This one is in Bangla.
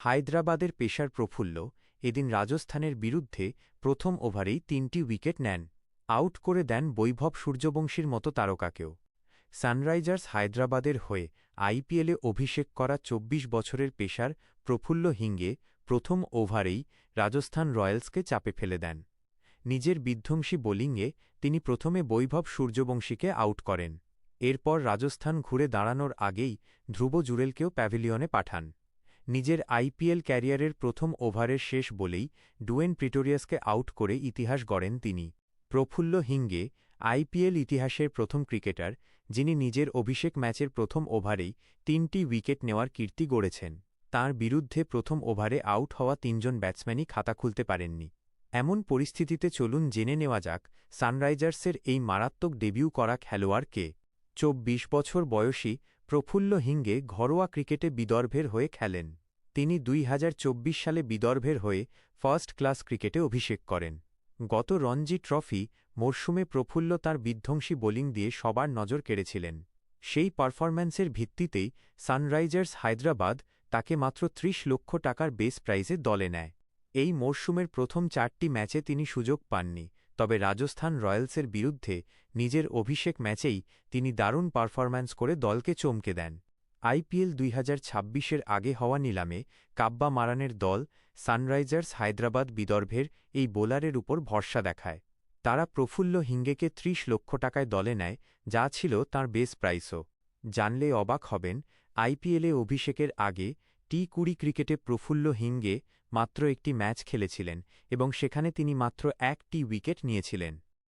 হায়দ্রাবাদের পেসার প্রফুল্ল এদিন রাজস্থানের বিরুদ্ধে প্রথম ওভারেই ৩টি উইকেট নেন, আউট করে দেন বৈভব সূর্যবংশীর মতো তারকাকেও। সানরাইজার্স হায়দ্রাবাদের হয়ে আইপিএলে অভিষেক করা ২৪ বছরের পেসার প্রফুল্ল হিঙ্গে প্রথম ওভারেই রাজস্থান রয়্যালসকে চাপে ফেলে দেন। নিজের বিধ্বংসী বোলিংয়ে তিনি প্রথমে বৈভব সূর্যবংশীকে আউট করেন। এরপর রাজস্থান ঘুরে দাঁড়ানোর আগেই ধ্রুব জুরেলকেও প্যাভিলিয়নে পাঠান। নিজের আইপিএল ক্যারিয়ারের প্রথম ওভারের শেষ বলেই ডুয়েন প্রিটোরিয়াসকে আউট করে ইতিহাস গড়েন তিনি। প্রফুল্ল হিঙ্গে আইপিএল ইতিহাসের প্রথম ক্রিকেটার, যিনি নিজের অভিষেক ম্যাচের প্রথম ওভারেই ৩টি উইকেট নেওয়ার কীর্তি গড়েছেন। তাঁর বিরুদ্ধে প্রথম ওভারে আউট হওয়া ৩জন ব্যাটসম্যানই খাতা খুলতে পারেননি। এমন পরিস্থিতিতে চলুন জেনে নেওয়া যাক সানরাইজার্সের এই মারাত্মক ডেবিউ করা খেলোয়াড় কে। ২৪ বছর বয়সী প্রফুল্ল হিঙ্গে ঘরোয়া ক্রিকেটে বিদর্ভের হয়ে খেলেন। তিনি ২০২৪ সালে বিদর্ভের হয়ে ফার্স্ট ক্লাস ক্রিকেটে অভিষেক করেন। গত রঞ্জি ট্রফি মরশুমে প্রফুল্ল তাঁর বিধ্বংসী বোলিং দিয়ে সবার নজর কেড়েছিলেন। সেই পারফরম্যান্সের ভিত্তিতেই সানরাইজার্স হায়দ্রাবাদ তাকে মাত্র ৩০ লক্ষ টাকার বেস প্রাইজে দলে নেয়। এই মরশুমের প্রথম ৪টি ম্যাচে তিনি সুযোগ পাননি, তবে রাজস্থান রয়্যালসের বিরুদ্ধে নিজের অভিষেক ম্যাচেই তিনি দারুণ পারফরম্যান্স করে দলকে চমকে দেন। আইপিএল ২০২৬-এর আগে হওয়া নিলামে কাব্বা মারানের দল সানরাইজার্স হায়দ্রাবাদ বিদর্ভের এই বোলারের উপর ভরসা দেখায়। তারা প্রফুল্ল হিঙ্গেকে ৩০ লক্ষ টাকায় দলে নেয়, যা ছিল তাঁর বেস প্রাইসও। জানলে অবাক হবেন, আইপিএলে অভিষেকের আগে টি২০ ক্রিকেটে প্রফুল্ল হিঙ্গে মাত্র একটি ম্যাচ খেলেছিলেন এবং সেখানে তিনি মাত্র ১টি উইকেট নিয়েছিলেন।